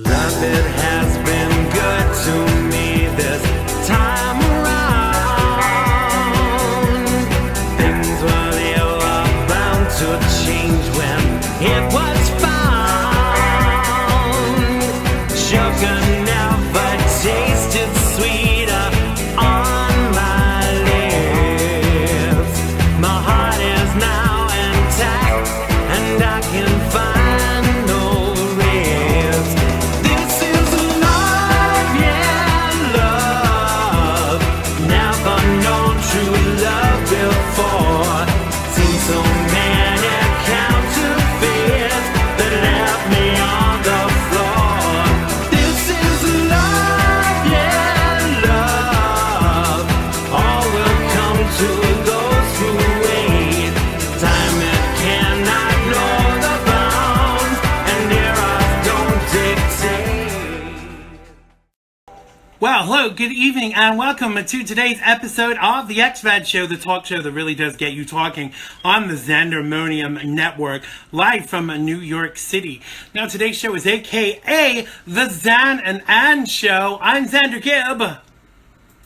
Love, it has been good to me this time around. Things were bound to change when it was found. Sugar never tasted sweeter on my lips. My heart is now intact and I can find Well, hello, good evening, and welcome to today's episode of the X-RAD show, the talk show that really does get you talking on the Xandermonium Network, live from New York City. Now, today's show is AKA the Xan and Ann Show. I'm Xander Gibb. And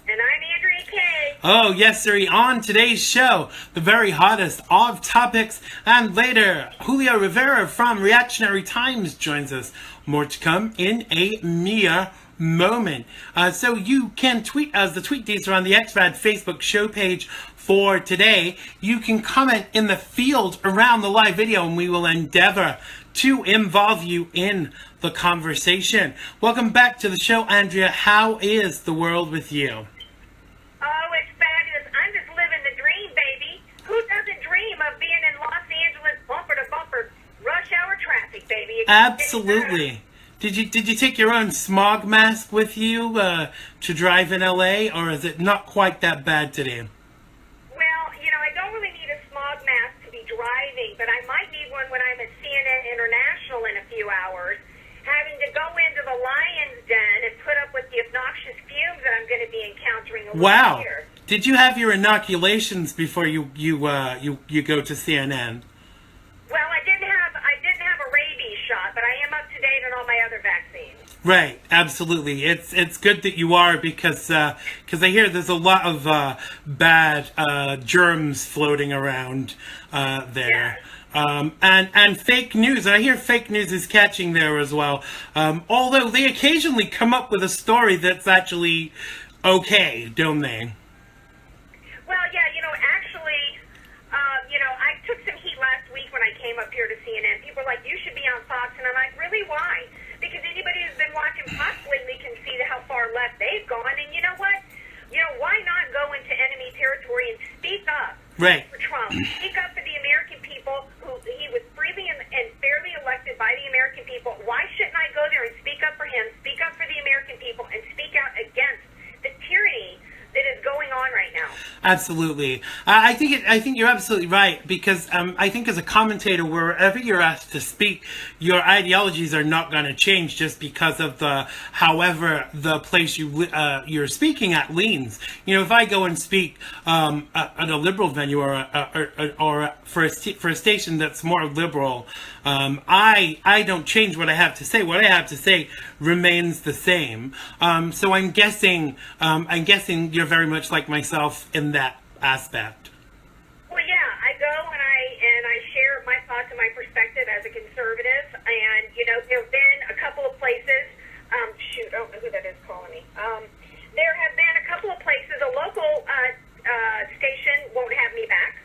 I'm Andrea Kaye. Oh, yes, sir. On today's show, the very hottest of topics, and later, Julio Rivera from Reactionary Times joins us. More to come in a mere moment. So you can tweet us. The tweet dates are on the X-RAD Facebook show page for today. You can comment in the field around the live video and we will endeavor to involve you in the conversation. Welcome back to the show, Andrea. How is the world with you? Oh, it's fabulous. I'm just living the dream, baby. Who doesn't dream of being in Los Angeles bumper to bumper rush hour traffic, baby? Absolutely. Did you take your own smog mask with you to drive in LA, or is it not quite that bad today? Well, you know, I don't really need a smog mask to be driving, but I might need one when I'm at CNN International in a few hours, having to go into the lion's den and put up with the obnoxious fumes that I'm going to be encountering over Wow. here. Did you have your inoculations before you go to CNN? Well, I didn't have a rabies shot, but I am up to date on all my other vaccines. Right, absolutely. It's good that you are because I hear there's a lot of bad germs floating around there. Yes. And fake news. I hear fake news is catching there as well. Although they occasionally come up with a story that's actually okay, don't they? Well, yeah, actually, I took some heat last week when I came up here to CNN. People are like, you should be on Fox. And I'm like, really, why? Because anybody who's been watching Fox lately can see how far left they've gone. And you know what? Why not go into enemy territory and speak up for Trump? Speak up for the American people who he was freely and fairly elected by the American people. Why shouldn't I go there and speak up for him, speak up for the American people, and speak out against the tyranny that is going on right now? Absolutely. I think you're absolutely right, because I think as a commentator, wherever you're asked to speak, your ideologies are not going to change just because of however the place you're speaking at leans. If I go and speak at a liberal venue or for a station that's more liberal, I don't change what I have to say. What I have to say remains the same. So I'm guessing you're very much like myself in that aspect. Well, yeah, I go and I share my thoughts and my perspective as a conservative. And there have been a couple of places. I don't know who that is calling me. There have been a couple of places. A local station won't have me back.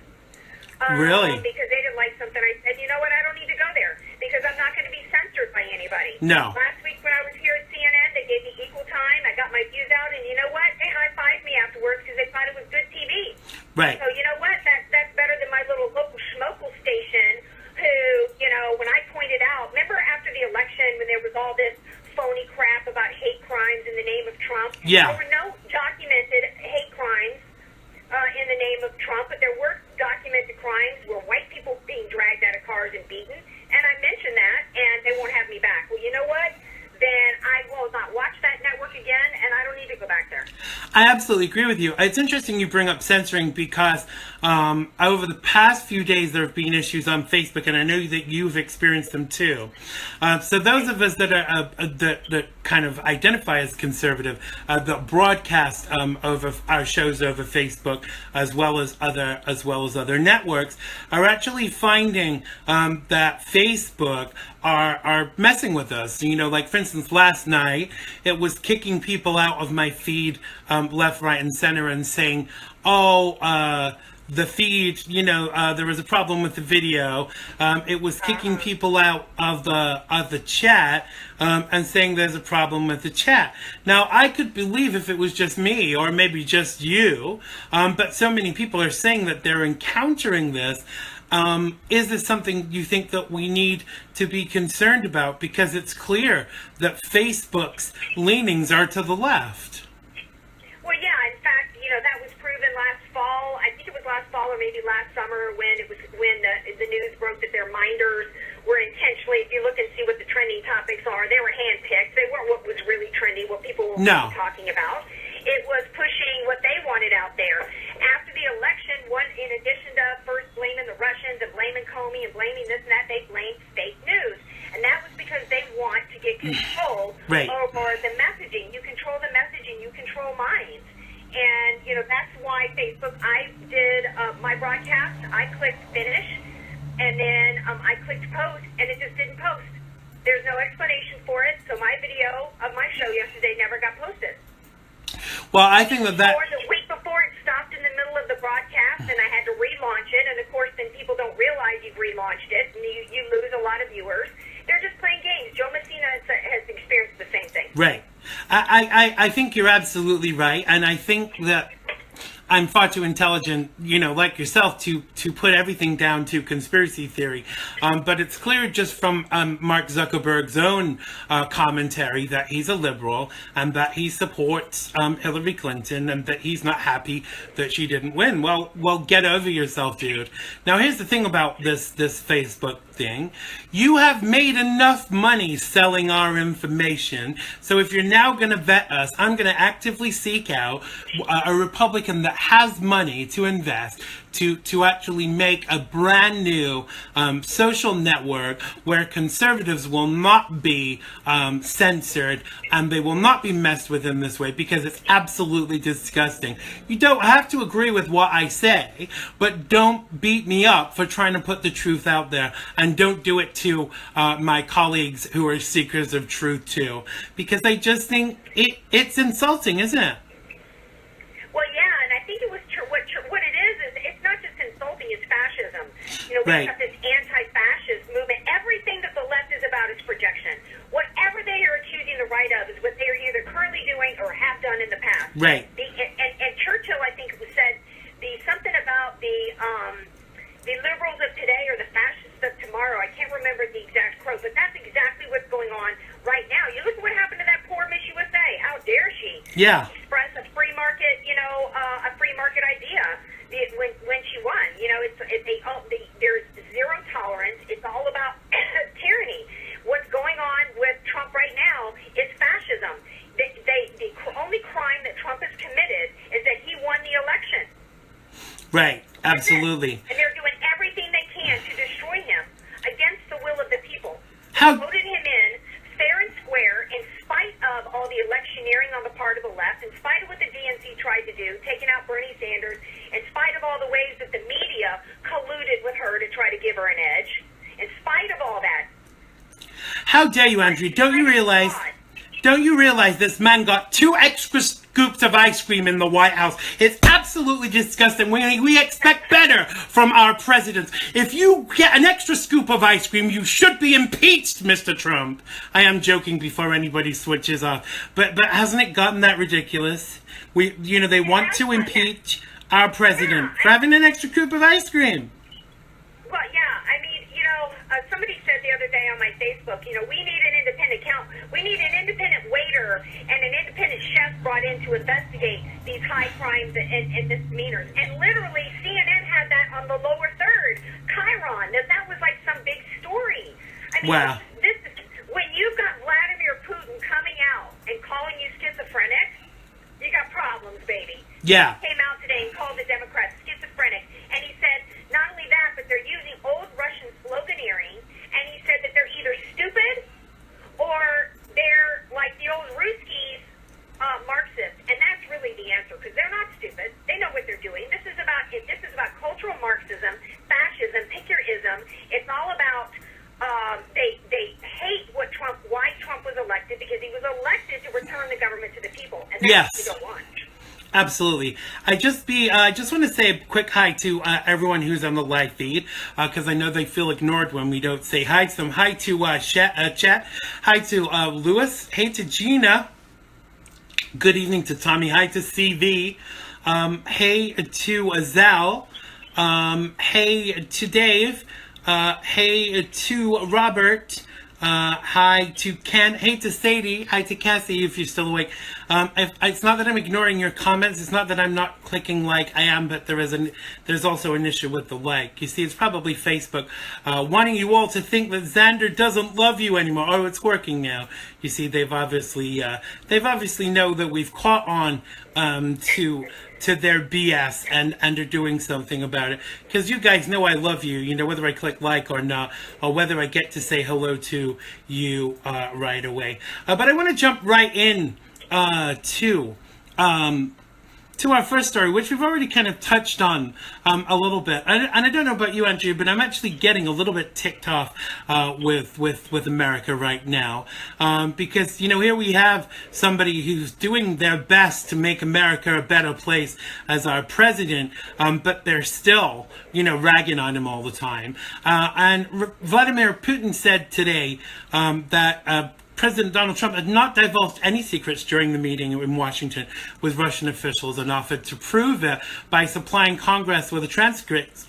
Really? Because they didn't like something I said. You know what? I don't need to go there because I'm not going to be censored by anybody. No. Last week when I was here at CNN, they gave me equal time. I got my views out, and you know what? They high-fived me afterwards because they thought it was good TV. Right. So you know what? That's better than my little local schmokel station who, when I pointed out, remember after the election when there was all this phony crap about hate crimes in the name of Trump? Yeah. There were no documented hate crimes in the name of Trump, but there were documented crimes where white people being dragged out of cars and beaten. And I mentioned that, and they won't have me back. Well, you know what? Then I will not watch that network again, and I don't need to go back there. I absolutely agree with you. It's interesting you bring up censoring because over the past few days there have been issues on Facebook, and I know that you've experienced them too. So those of us that are that kind of identify as conservative, that broadcast over our shows over Facebook, as well as other networks, are actually finding that Facebook are messing with us. You know, like for instance, last night it was kicking people out of my feed left, right, and center, and saying, the feed, there was a problem with the video. It was kicking people out of the chat and saying there's a problem with the chat. Now, I could believe if it was just me or maybe just you, but so many people are saying that they're encountering this. Is this something you think that we need to be concerned about? Because it's clear that Facebook's leanings are to the left. Well, yeah, in fact, that was proven last fall. I think it was last fall or maybe last summer when the news broke that their minders were intentionally, if you look and see what the trending topics are, they were handpicked. They weren't what was really trendy, what people were talking about. It was pushing what they wanted out there. After the election, in addition to first blaming the Russians and blaming Comey and blaming this and that, they blamed fake news. And that was because they want to get control over the messaging. You control the messaging, you control minds. And, that's why Facebook, I did my broadcast, I clicked finish, and then I clicked post, and it just didn't post. There's no explanation for it, so my video of my show yesterday never got posted. Well, I think that... Or the week before, it stopped in the middle of the broadcast, and I had to relaunch it, and of course, then people don't realize you've relaunched it, and you lose a lot of viewers. They're just playing games. Joe Messina has experienced the same thing. Right. I think you're absolutely right, and I think that I'm far too intelligent, like yourself, to put everything down to conspiracy theory. But it's clear just from Mark Zuckerberg's own commentary that he's a liberal and that he supports Hillary Clinton and that he's not happy that she didn't win. Well, get over yourself, dude. Now, here's the thing about this Facebook thing. You have made enough money selling our information, so if you're now going to vet us, I'm going to actively seek out a Republican that has money to invest to actually make a brand new social network where conservatives will not be censored and they will not be messed with in this way, because it's absolutely disgusting. You don't have to agree with what I say, but don't beat me up for trying to put the truth out there, and don't do it to my colleagues who are seekers of truth too, because I just think it's insulting, isn't it? Well, yeah, and I think it was what it is it's not just insulting, it's fascism. We have this anti-fascist movement. Everything that the left is about is projection. Whatever they are accusing the right of is what they're either currently doing or have done in the past. Right. And Churchill, I think, said something about the liberals of today or the fascists of tomorrow. I can't remember the exact quote, but that's exactly what's going on right now. You look at what happened to that poor Miss USA. How dare she? Yeah. Express a free market, a free market idea when she won. There's zero tolerance. It's all about tyranny. What's going on with Trump right now is fascism. The only crime that Trump has committed is that he won the election. Right. Absolutely. And they're doing everything they can to destroy him against the will of the people. How They voted him in fair and square in spite of all the electioneering on the part of the left, in spite of what the DNC tried to do, taking out Bernie Sanders, in spite of all the ways that the media colluded with her to try to give her an edge, in spite of all that. How dare you, Andrea? Don't you realize this man got 2 extra scoops of ice cream in the White House? It's absolutely disgusting. We expect better from our presidents. If you get an extra scoop of ice cream, you should be impeached, Mr. Trump. I am joking before anybody switches off. But hasn't it gotten that ridiculous? They want to impeach our president for having an extra scoop of ice cream. Well, yeah, somebody said the other day on my Facebook, we need an independent we need an independent waiter and an independent chef brought in to investigate these high crimes and misdemeanors. And literally, CNN had that on the lower third. Chiron, that was like some big story. Wow. When you've got Vladimir Putin coming out and calling you schizophrenic, you got problems, baby. Yeah. Came out today and called the Democrats schizophrenic. And he said, not only that, but they're using old Russian sloganeering. And he said that they're either stupid or they're like the old Ruskies, Marxists. And that's really the answer, because they're not stupid. They know what they're doing. This is about cultural Marxism, fascism, Pickerism. It's all about they hate why Trump was elected, because he was elected to return the government to the people, and that's what we don't want. Absolutely. I just want to say a quick hi to everyone who's on the live feed, because I know they feel ignored when we don't say hi to them. Hi to Chat. Hi to Lewis. Hey to Gina. Good evening to Tommy. Hi to CV. Hey to Zal. Hey to Dave. Hey to Robert. Hi to Ken. Hey to Sadie. Hi to Cassie, if you're still awake. It's not that I'm ignoring your comments. It's not that I'm not clicking like I am, but there's also an issue with the like. You see, it's probably Facebook wanting you all to think that Xander doesn't love you anymore. Oh, it's working now. You see, they've obviously know that we've caught on to their BS and are doing something about it. Because you guys know I love you, you know, whether I click like or not, or whether I get to say hello to you right away. But I want to jump right in to our first story, which we've already kind of touched on a little bit. And I don't know about you, Andrea, but I'm actually getting a little bit ticked off with America right now. Because, you know, here we have somebody who's doing their best to make America a better place as our president, but they're still, you know, ragging on him all the time. And Vladimir Putin said today that President Donald Trump had not divulged any secrets during the meeting in Washington with Russian officials and offered to prove it by supplying Congress with a transcript,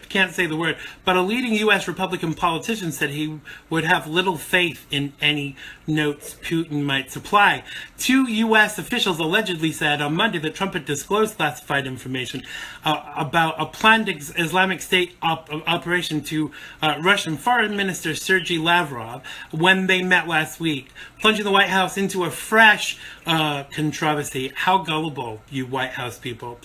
can't say the word, but a leading U.S. Republican politician said he would have little faith in any notes Putin might supply. 2 U.S. officials allegedly said on Monday that Trump had disclosed classified information about a planned Islamic State operation to Russian Foreign Minister Sergei Lavrov when they met last week, plunging the White House into a fresh controversy. How gullible, you White House people.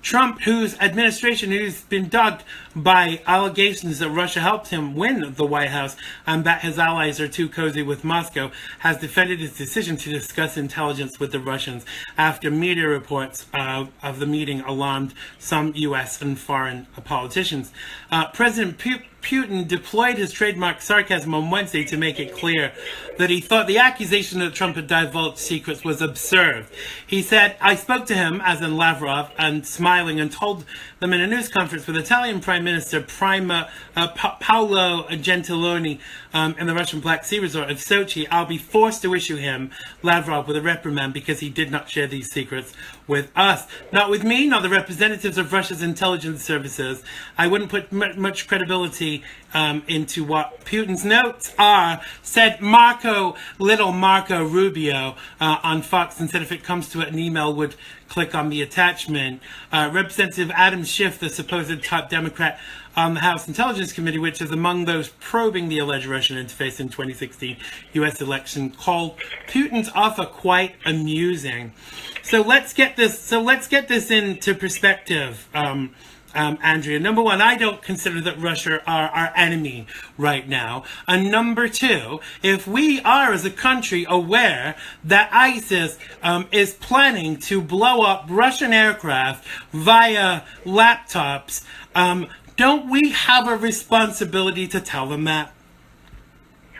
Trump, whose administration, who's been dogged by allegations that Russia helped him win the White House and that his allies are too cozy with Moscow, has defended his decision to discuss intelligence with the Russians after media reports of the meeting alarmed some U.S. and foreign politicians. President Putin deployed his trademark sarcasm on Wednesday to make it clear that he thought the accusation that Trump had divulged secrets was absurd. He said, "I spoke to him," as in Lavrov, and smiling, and told them in a news conference with Italian Prime Minister Paolo Gentiloni in the Russian Black Sea resort of Saucier, "I'll be forced to issue him," Lavrov, with a reprimand because he did not share these secrets with us. "Not with me, nor the representatives of Russia's intelligence services. I wouldn't put much credibility into what Putin's notes are," said little Marco Rubio on Fox, and said if it comes to it, an email would click on the attachment. Representative Adam Schiff, the supposed top Democrat on the House Intelligence Committee, which is among those probing the alleged Russian interface in 2016 U.S. election, called Putin's offer quite amusing. So let's get this into perspective. Andrea, number one, I don't consider that Russia are our enemy right now. And number two, if we are as a country aware that ISIS is planning to blow up Russian aircraft via laptops, don't we have a responsibility to tell them that?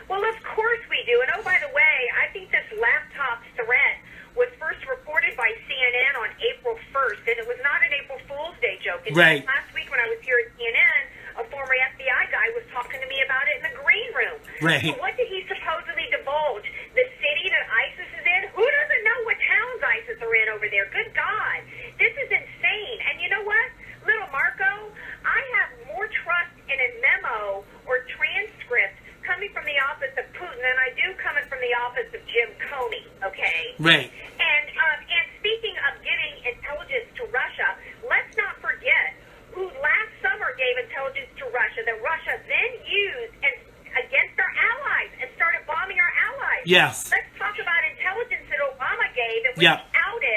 Well, of course we do. And oh, by the way, I think this laptop threat was first reported by CNN on April 1st, and it was not an April Fool's Day joke. And right. Last week when I was here at CNN, a former FBI guy was talking to me about it in the green room. Right. So what did he supposedly divulge? The city that ISIS is in? Who doesn't know what towns ISIS are in over there? Good God. This is insane. And you know what? Little Marco, I have more trust in a memo or transcript coming from the office of Putin than I do coming from the office of Jim Comey, okay? Right. And speaking of giving intelligence to Russia, let's not forget who last summer gave intelligence to Russia that Russia then used against our allies and started bombing our allies. Yes. Let's talk about intelligence that Obama gave that was outed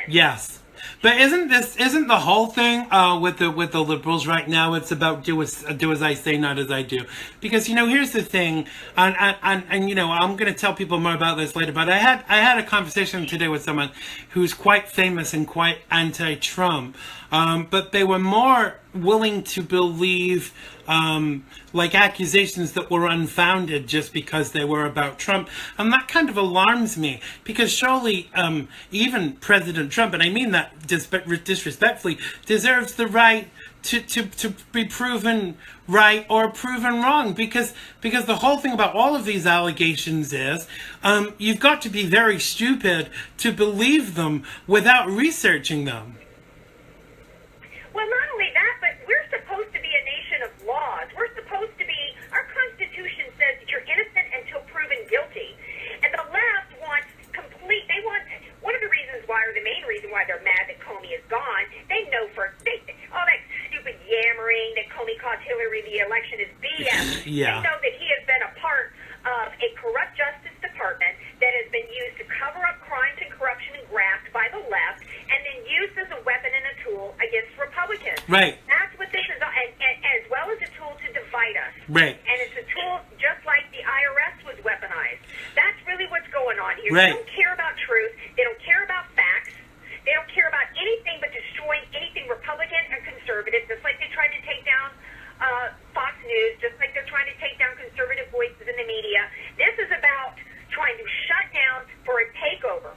Yes. But isn't the whole thing with the liberals right now? It's about do as I say, not as I do. Because here's the thing, and I'm going to tell people more about this later. But I had a conversation today with someone who's quite famous and quite anti-Trump, but they were more willing to believe accusations that were unfounded just because they were about Trump. And that kind of alarms me, because surely even President Trump, and I mean that disrespectfully, deserves the right to be proven right or proven wrong, because the whole thing about all of these allegations is you've got to be very stupid to believe them without researching them. Well, not only that, but we're supposed to be a nation of laws. We're supposed to be, our Constitution says that you're innocent until proven guilty. And the left wants one of the reasons why, or the main reason why they're mad that Comey is gone, they know all that stupid yammering that Comey cost Hillary the election is BS. Yeah. They know that he has been a part of a corrupt Justice Department that has been used to cover up crimes and corruption and graft by the left, and then used as a weapon and a tool against Republicans. Right. That's what this is, and as well as a tool to divide us. Right. And it's a tool just like the IRS was weaponized. That's really what's going on here. Right. They don't care about truth. They don't care about facts. They don't care about anything but destroying anything Republican or conservative, just like they tried to take down Fox News, just like they're trying to take down conservative voices in the media. This is about trying to shut down for a takeover.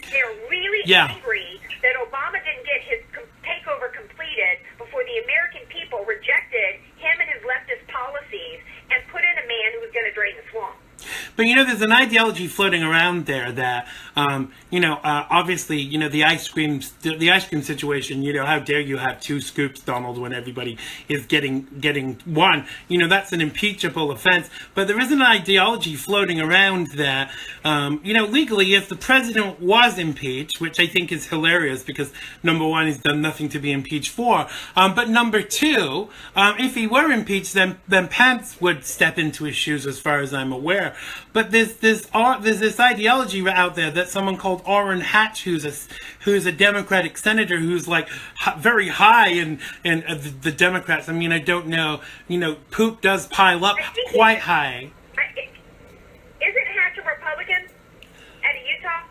They're really angry that Obama didn't get his takeover completed before the American people rejected him and his leftist policies and put in a man who was going to drain the swamp. But there's an ideology floating around there that, obviously, the ice cream situation. How dare you have two scoops, Donald, when everybody is getting one? That's an impeachable offense. But there is an ideology floating around that, legally, if the president was impeached, which I think is hilarious because number one, he's done nothing to be impeached for. But number two, if he were impeached, then Pence would step into his shoes, as far as I'm aware. But there's this ideology out there that someone called Orrin Hatch, who's a Democratic senator, who's very high in the Democrats. I mean, I don't know. Poop does pile up quite high. Isn't Hatch a Republican out of Utah?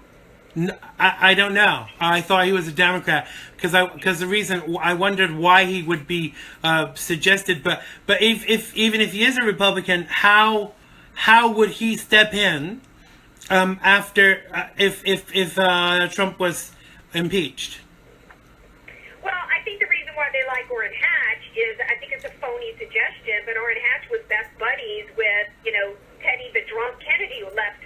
No, I don't know. I thought he was a Democrat because the reason I wondered why he would be suggested. But even if he is a Republican, how would he step in after if Trump was impeached? Well, I think the reason why they like Orrin Hatch is I think it's a phony suggestion, but Orrin Hatch was best buddies with Teddy the drunk Kennedy, who left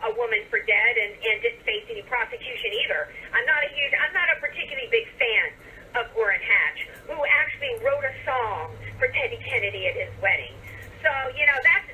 a woman for dead and didn't face any prosecution either. I'm not a particularly big fan of Orrin Hatch, who actually wrote a song for Teddy Kennedy at his wedding. So,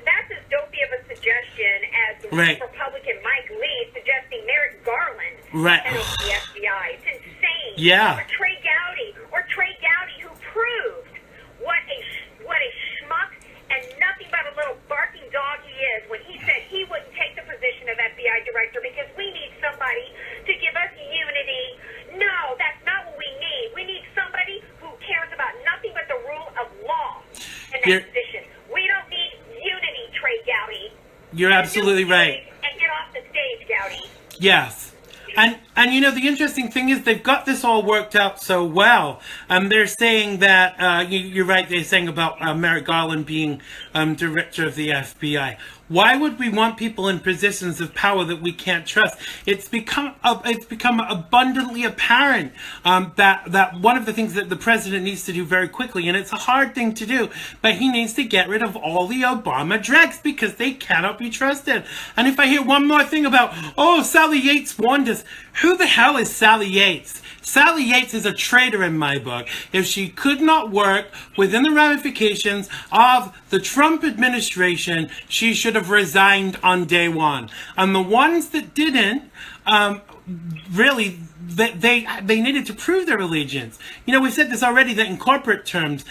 that's as dopey of a suggestion as the Republican Mike Lee suggesting Merrick Garland head of the FBI. It's insane. Yeah. Or Trey Gowdy, who proved what a schmuck and nothing but a little barking dog he is when he said he wouldn't take the position of FBI director because we need somebody to give us unity. No, that's not what we need. We need somebody who cares about nothing but the rule of law in that position. We don't need unity, Trey Gowdy. You're absolutely right. And get off the stage, Gowdy. Yes. And the interesting thing is they've got this all worked out so well. They're saying that, you're right, they're saying about Merrick Garland being director of the FBI. Why would we want people in positions of power that we can't trust? It's become abundantly apparent that one of the things that the president needs to do very quickly, and it's a hard thing to do, but he needs to get rid of all the Obama dregs because they cannot be trusted. And if I hear one more thing about, Sally Yates warned us, who the hell is Sally Yates? Sally Yates is a traitor in my book. If she could not work within the ramifications of the Trump administration, she should have resigned on day one. And the ones that didn't, really, they needed to prove their allegiance. You know, we've said this already, that in corporate terms,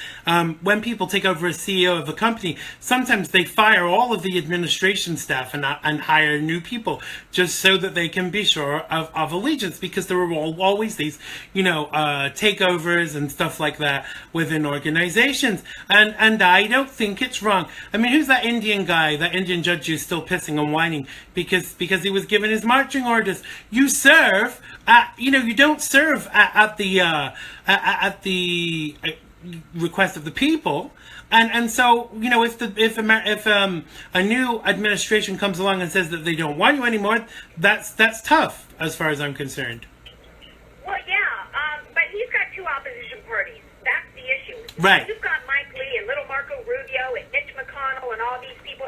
when people take over as CEO of a company, sometimes they fire all of the administration staff and hire new people just so that they can be sure of allegiance, because there are always these, takeovers and stuff like that within organizations. And I don't think it's wrong. I mean, who's that Indian guy, that Indian judge who's still pissing and whining because he was given his marching orders? You serve you don't serve at the request of the people, and so if a new administration comes along and says that they don't want you anymore, that's tough as far as I'm concerned. Well, yeah, but he's got two opposition parties. That's the issue. Right. You've got Mike Lee and little Marco Rubio and Mitch McConnell and all these people.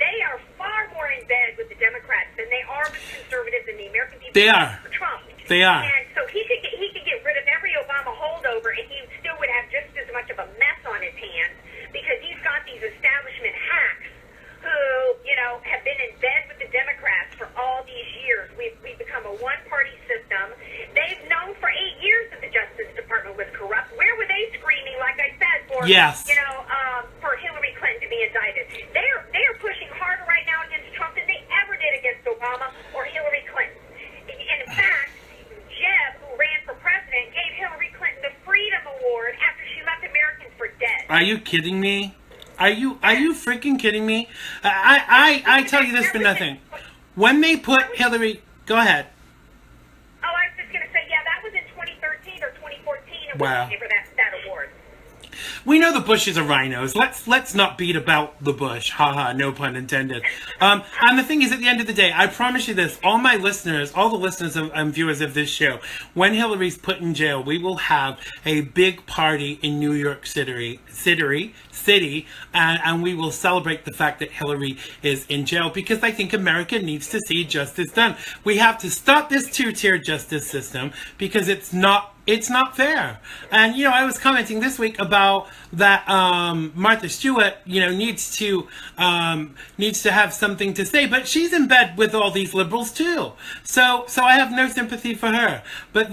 They are far more in bed with the Democrats than they are with conservatives and the American people. They are. For Trump. They are. And so he could get rid of every Obama holdover, and he still would have just as much of a mess on his hands, because he's got these establishment hacks who, have been in bed with the Democrats for all these years. We've become a one-party system. They've known for 8 years that the Justice Department was corrupt. Where were they screaming, like I said, for yes. For Hillary Clinton to be indicted? They are pushing harder right now against Trump than they ever did against Obama or Hillary Clinton. And in fact, Jeb, who ran for president, gave Hillary Clinton the Freedom Award after she left Americans for dead. Are you kidding me? Are you freaking kidding me? I tell you this for nothing. When they put Hillary, go ahead. Oh, I was just going to say, yeah, that was in 2013 or 2014. And wow. We gave her that award. We know the Bushes are rhinos. Let's not beat about the bush. Haha, no pun intended. And the thing is, at the end of the day, I promise you this, all the listeners and viewers of this show, when Hillary's put in jail, we will have a big party in New York City, and we will celebrate the fact that Hillary is in jail, because I think America needs to see justice done. We have to stop this two-tier justice system, because it's not fair. And I was commenting this week about that Martha Stewart needs to have something to say, but she's in bed with all these liberals too, so I have no sympathy for her. But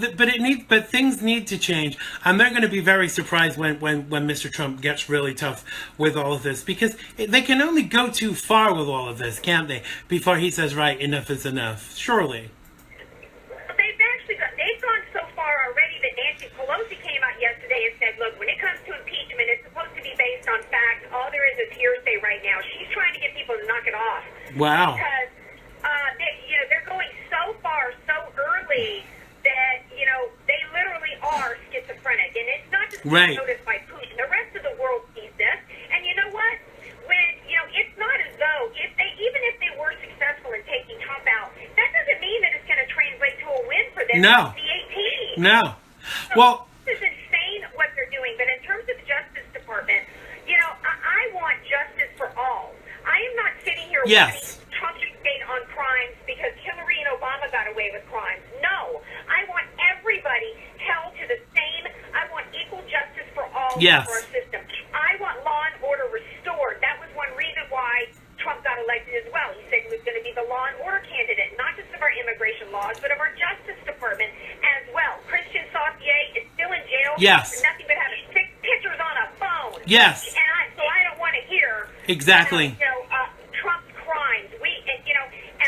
things need to change, and they're going to be very surprised when Mr. Trump gets really tough with all of this, because they can only go too far with all of this, can't they, before he says, right, enough is enough. Surely. They've gone so far already that Nancy Pelosi came out yesterday and said, look, when it comes to impeachment, it's supposed to be based on facts. All there is hearsay right now. She's trying to get people to knock it off. Wow. Because they're going so far, so early that, they literally are schizophrenic. And it's not just noticed by Putin. The rest of the world sees this. And you know what? It's not as though, even if they were successful in taking Trump out, that doesn't mean that it's going to translate to a win for them. No. No. So well, this is insane what they're doing. But in terms of the Justice Department, I want justice for all. I am not sitting here yes. wanting Trump to stay on crimes because Hillary and Obama got away with crimes. No. I want everybody held to the same. I want equal justice for all yes. for our system. I want law and order restored. That was one reason why Trump got elected as well. He said he was going to be the law and order candidate, not just of our immigration laws, but of our Justice Department as well. Saucier is still in jail yes. for nothing but having 6 pictures on a phone. Yes. So I don't want to hear exactly Trump's crimes.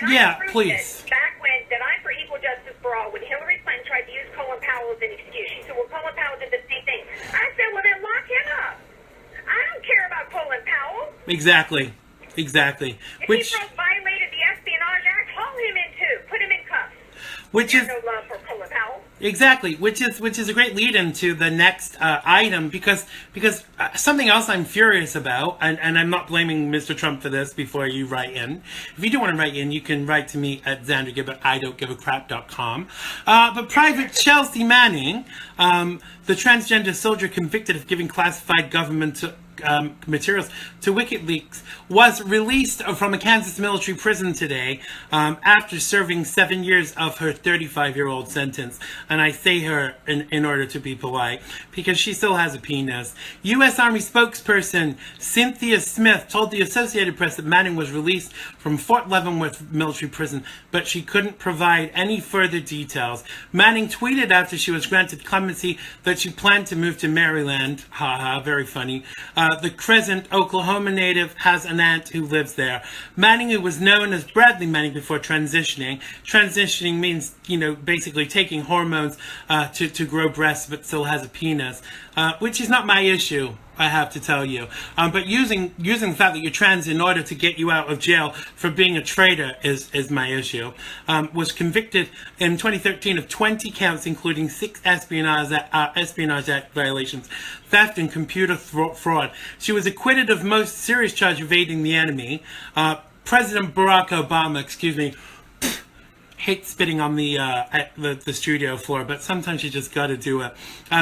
Yeah, I please. Back when that I'm for equal justice for all. When Hillary Clinton tried to use Colin Powell as an excuse, she said, "Well, Colin Powell did the same thing." I said, "Well, then lock him up. I don't care about Colin Powell." Exactly. If he violated the Espionage Act, haul him in too. Put him in cuffs. Which There's no love for Colin Powell. Exactly, which is a great lead-in to the next item, because something else I'm furious about, and I'm not blaming Mr. Trump for this before you write in. If you do want to write in, you can write to me at Xander Gibb at idon'tgiveacrap.com. But Private Chelsea Manning, the transgender soldier convicted of giving classified government materials to WikiLeaks, was released from a Kansas military prison today after serving 7 years of her 35-year-old sentence. And I say her in order to be polite, because she still has a penis. U.S. Army spokesperson Cynthia Smith told the Associated Press that Manning was released from Fort Leavenworth military prison, but she couldn't provide any further details. Manning tweeted after she was granted clemency that she planned to move to Maryland. Haha, very funny. The Crescent, Oklahoma native has an aunt who lives there. Manning, who was known as Bradley Manning before transitioning. Transitioning means, basically taking hormones to grow breasts, but still has a penis, which is not my issue, I have to tell you. But using the fact that you're trans in order to get you out of jail for being a traitor is my issue. Was convicted in 2013 of 20 counts, including 6 Espionage Act violations, theft, and computer fraud. She was acquitted of most serious charge of aiding the enemy. President Barack Obama, hate spitting on the studio floor, but sometimes you just got to do it.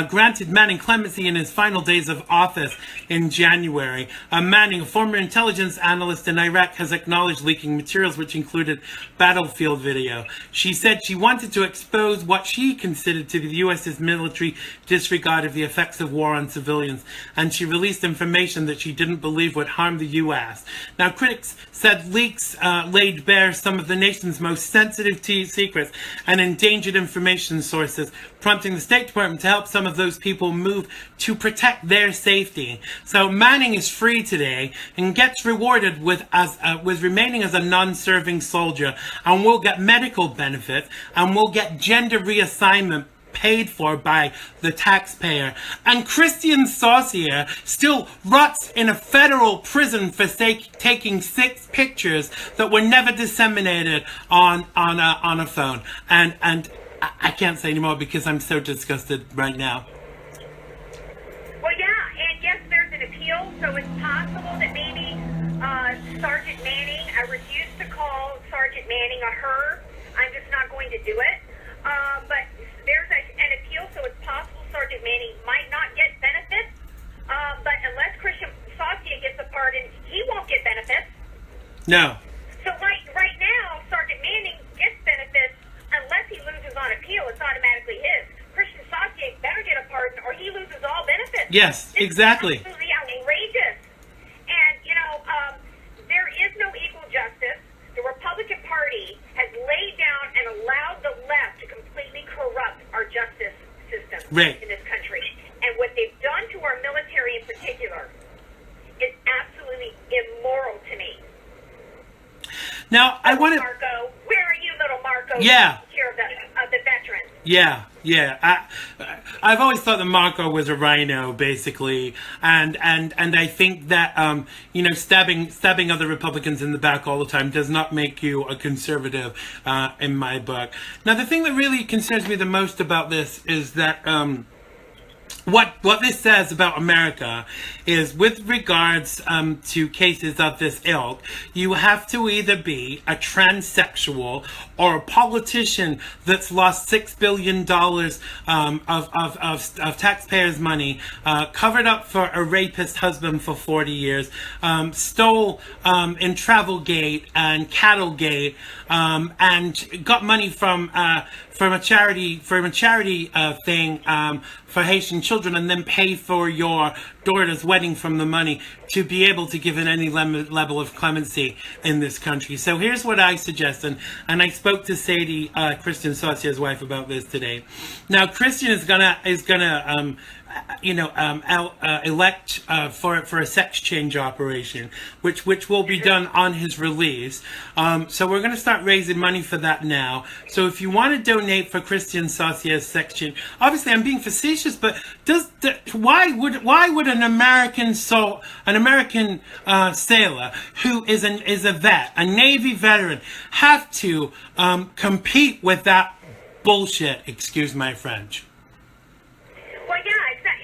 Granted Manning clemency in his final days of office in January. Manning, a former intelligence analyst in Iraq, has acknowledged leaking materials which included battlefield video. She said she wanted to expose what she considered to be the U.S.'s military disregard of the effects of war on civilians, and she released information that she didn't believe would harm the U.S. Now, critics said leaks laid bare some of the nation's most sensitive secrets and endangered information sources, prompting the State Department to help some of those people move to protect their safety. So Manning is free today and gets rewarded with remaining as a non-serving soldier, and will get medical benefits, and will get gender reassignment paid for by the taxpayer. And Christian Saucier still rots in a federal prison for taking 6 pictures that were never disseminated on a phone. And I can't say anymore because I'm so disgusted right now. Well, yeah, and yes, there's an appeal, so it's possible that maybe Sergeant Manning, I refuse to call Sergeant Manning a her. I'm just not going to do it. But there's an appeal, so it's possible Sergeant Manning might not get benefits. But unless Christian Saucier gets a pardon, he won't get benefits. No. So right now, Sergeant Manning gets benefits unless he loses on appeal. It's automatically his. Christian Saucier better get a pardon, or he loses all benefits. Yes, exactly. It's absolutely outrageous. And there is no equal justice. The Republican Party has laid down and allowed the left to completely corrupt our justice system in this country. And what they've done to our military in particular is absolutely immoral to me. Now, I want to... Marco, where are you, little Marco? Yeah. Care of the veterans. Yeah. I've always thought that Marco was a rhino, basically, and I think that stabbing other Republicans in the back all the time does not make you a conservative, in my book. Now, the thing that really concerns me the most about this is that what this says about America is, with regards to cases of this ilk, you have to either be a transsexual or a politician that's lost $6 billion of taxpayers' money, covered up for a rapist husband for 40 years, stole in Travelgate and Cattlegate, and got money from a charity thing for Haitian children, and then pay for your daughter's wedding from the money to be able to give it any level of clemency in this country. So here's what I suggest, and I spoke to Sadie, Christian Saucier's wife, about this today. Now, Christian is gonna elect for a sex change operation, which will be done on his release. So we're going to start raising money for that now. So if you want to donate for Christian Saucier's sex change, obviously I'm being facetious, but why would an American sailor who is a vet, a Navy veteran, have to compete with that bullshit? Excuse my French. Well, yeah,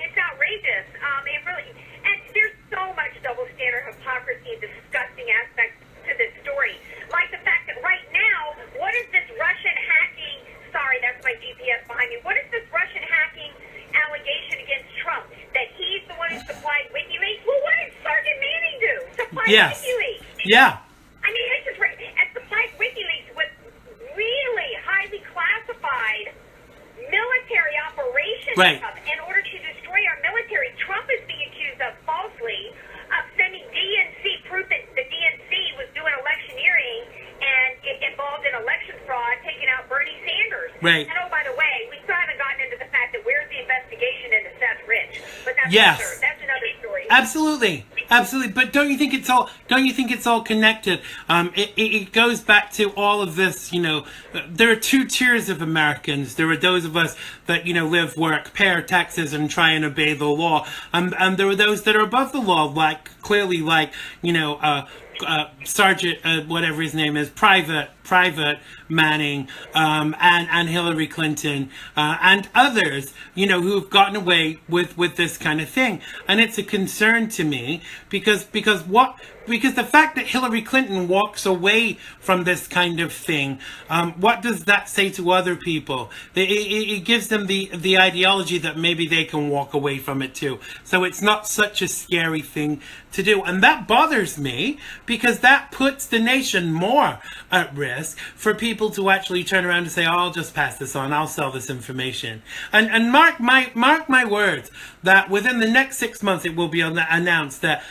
it's outrageous. It really, and there's so much double standard, hypocrisy, and disgusting aspects to this story. Like the fact that right now, what is this Russian hacking? Sorry, that's my GPS behind me. What is this Russian hacking allegation against Trump? That he's the one who supplied WikiLeaks? Well, what did Yes. WikiLeaks. Yeah. I mean, it's just at the like WikiLeaks with really highly classified military operations Right. in order to destroy our military. Trump is being accused of falsely of sending DNC proof that the DNC was doing electioneering and it involved in election fraud, taking out Bernie Sanders. Right. And oh, by the way, we still haven't gotten into the fact that where's the investigation into Seth Rich? But that's Yes. that's another story. Absolutely, absolutely. But don't you think it's all connected? It goes back to all of this. You know, there are two tiers of Americans. There are those of us that live, work, pay our taxes, and try and obey the law. And there are those that are above the law, like clearly, like Sergeant, whatever his name is, Private Manning, and Hillary Clinton, and others, who've gotten away with this kind of thing. And it's a concern to me because the fact that Hillary Clinton walks away from this kind of thing, what does that say to other people? It gives them the ideology that maybe they can walk away from it too. So it's not such a scary thing to do. And that bothers me because that puts the nation more at risk for people to actually turn around and say, oh, I'll just pass this on, I'll sell this information. And mark my words that within the next 6 months it will be announced that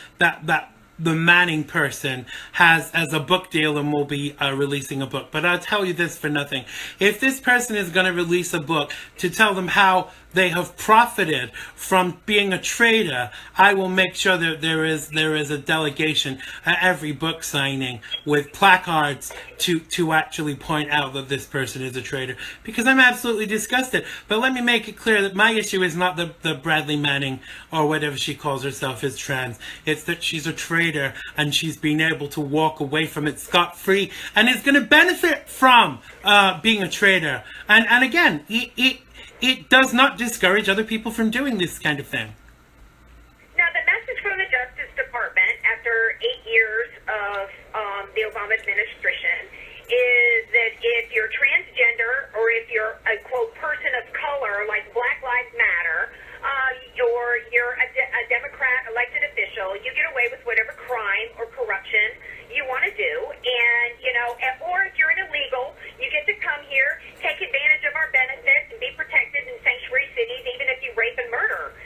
the Manning person has a book deal and will be releasing a book. But I'll tell you this for nothing. If this person is going to release a book to tell them how they have profited from being a traitor, I will make sure that there is a delegation at every book signing with placards to actually point out that this person is a traitor, because I'm absolutely disgusted. But let me make it clear that my issue is not the Bradley Manning or whatever she calls herself is trans. It's that she's a traitor and she's been able to walk away from it scot-free and is going to benefit from being a traitor. And again, it does not discourage other people from doing this kind of thing. Now, the message from the Justice Department after 8 years of the Obama administration is that if you're transgender or if you're a, quote, person of color, like Black Lives Matter, or you're a Democrat elected official, you get away with whatever crime or corruption you want to do. And, or if you're an illegal, you get to come here, take advantage of our benefits, and be protected in sanctuary cities, even if you rape and murder.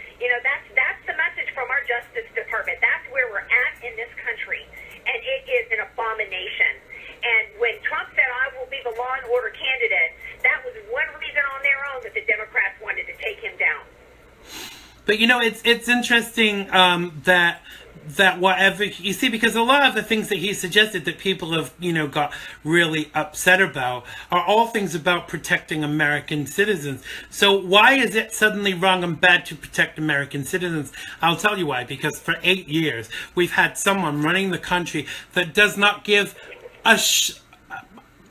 That's the message from our Justice Department. That's where we're at in this country. And it is an abomination. And when Trump said, I will be the law and order candidate, that was one reason on their own that the Democrats wanted to take him down. But it's interesting that whatever you see, because a lot of the things that he suggested that people have got really upset about are all things about protecting American citizens. So why is it suddenly wrong and bad to protect American citizens? I'll tell you why. Because for 8 years we've had someone running the country that does not give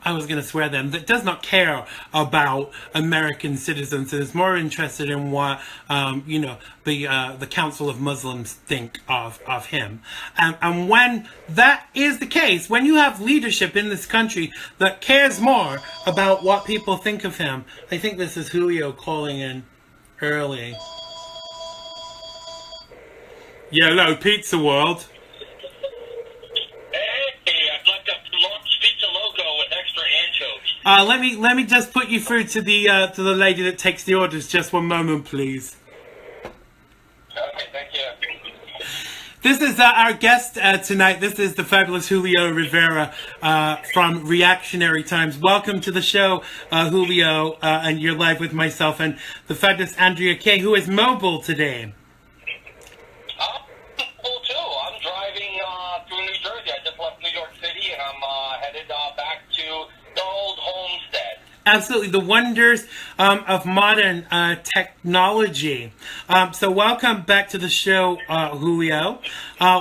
I was going to swear then, that does not care about American citizens and is more interested in what, the Council of Muslims think of him. And when that is the case, when you have leadership in this country that cares more about what people think of him, I think this is Julio calling in early. Yeah, hello, Pizza World. Let me just put you through to the lady that takes the orders. Just one moment, please. Okay, thank you. This is our guest tonight. This is the fabulous Julio Rivera from Reactionary Times. Welcome to the show, Julio, and you're live with myself and the fabulous Andrea Kaye, who is mobile today. Mobile too. I'm driving through New Jersey. I just left New York City, and I'm headed back to the old homestead. Absolutely, the wonders of modern technology. So welcome back to the show, Julio.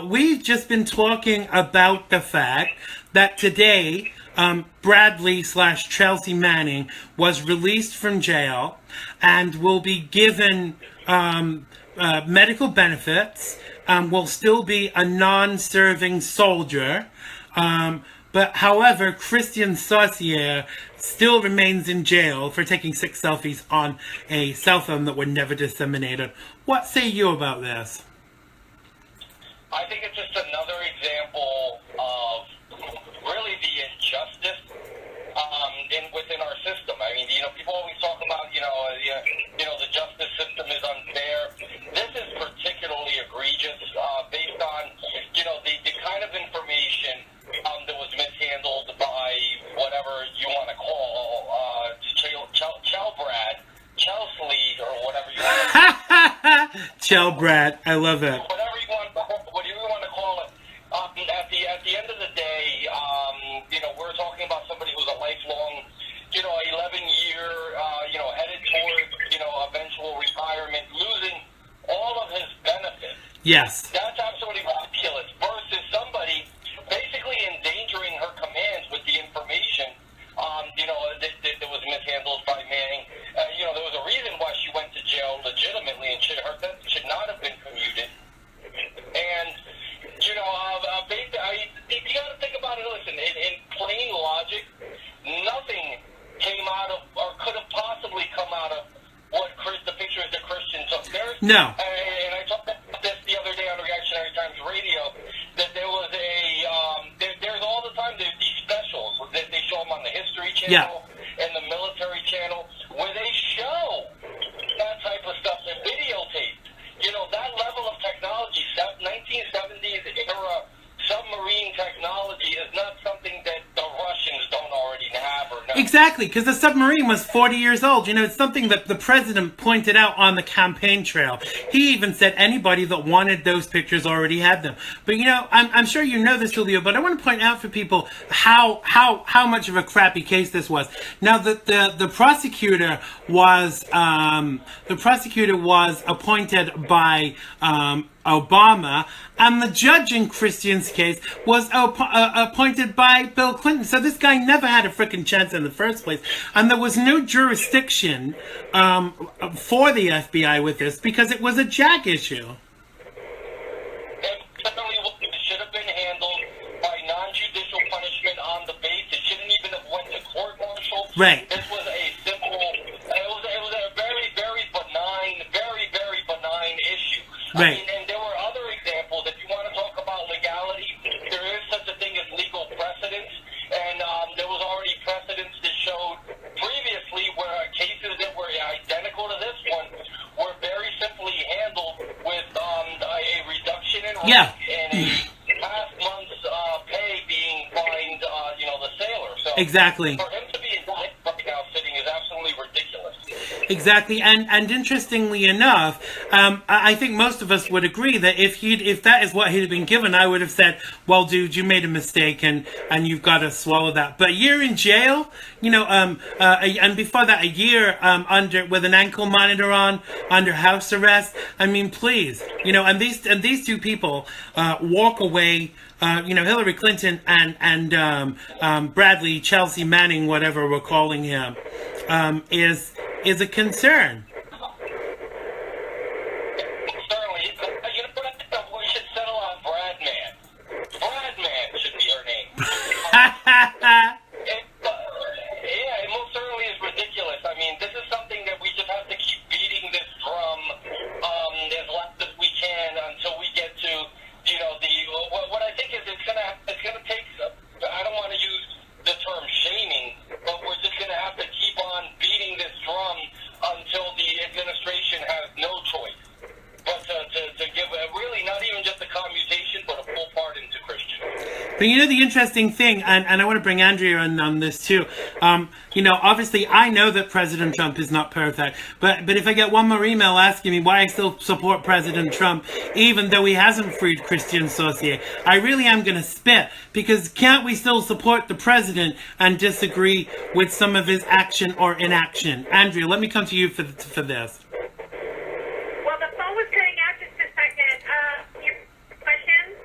We've just been talking about the fact that today Bradley/Chelsea Manning was released from jail and will be given medical benefits, will still be a non-serving soldier. But however, Christian Saucier still remains in jail for taking 6 selfies on a cell phone that were never disseminated. What say you about this? I think it's just another example of really the injustice within our system. I mean, people always talk about, the justice system is unfair. This is particularly egregious based on, the kind of information that was mishandled by whatever you want to call Chalbrad, Chelsea, or whatever you want to Chalbrad, I love it. whatever you want to call it. At the end of the day, we're talking about somebody who's a lifelong, 11-year, headed towards, eventual retirement, losing all of his benefits. Yes. That's absolutely ridiculous. Versus somebody basically endangering her commands with the information, that was mishandled by Manning. There was a reason why she went to jail legitimately, and her sentence should not have been commuted. And, you got to think about it. Listen, in plain logic, nothing came out of, or could have possibly come out of, the pictures that Christian took. No. And I talked about this the other day on Reactionary Times Radio, that there was there's all the time these specials that they show them on the History Channel and the Military Channel, where they show that type of stuff in videotape. That level of technology, 1970s era submarine technology, is not something that the Russians don't already have or know. Exactly, because the submarine was 40 years old. It's something that the president pointed out on the campaign trail. He even said anybody that wanted those pictures already had them. But I'm sure you know this, Julio, but I want to point out for people how much of a crappy case this was. Now, the prosecutor was appointed by Obama, and the judge in Christian's case was appointed by Bill Clinton. So this guy never had a freaking chance in the first place, and there was no jurisdiction for the FBI with this because it was a JAG issue. It should have been handled by non-judicial punishment on the base. It shouldn't even have went to court-martial. Right. This was a simple. It was a very, very benign issue. Right. And there were other examples. If you want to talk about legality, there is such a thing as legal precedents, and there was already precedents that showed previously where cases that were identical to this one were very simply handled with a reduction in rank and a past month's pay being fined, the sailor. So Exactly. for him to be indicted right now sitting is absolutely ridiculous. Exactly, and interestingly enough, I think most of us would agree that if that is what he'd been given, I would have said, "Well, dude, you made a mistake, and you've got to swallow that." But a year in jail, and before that, a year with an ankle monitor on, under house arrest. I mean, please, and these two people walk away. Hillary Clinton and Bradley Chelsea Manning, whatever we're calling him, is a concern. Certainly. We should settle on Bradman. Bradman should be her name. It most certainly is ridiculous. I mean, this is something that we just have to keep beating this drum as loud as we can until we get to, what I think is it's gonna take. I don't want to use the term shaming, but we're just going to have to keep on beating this drum until the administration has no choice but to give really not even just a commutation, but a full pardon to Christian. But the interesting thing, and I want to bring Andrea in on this too, obviously I know that President Trump is not perfect, but if I get one more email asking me why I still support President Trump, even though he hasn't freed Christian Saucier, I really am going to spit, because can't we still support the president and disagree with some of his action or inaction? Andrea, let me come to you for this. Well, the phone was cutting out just a second. Your question?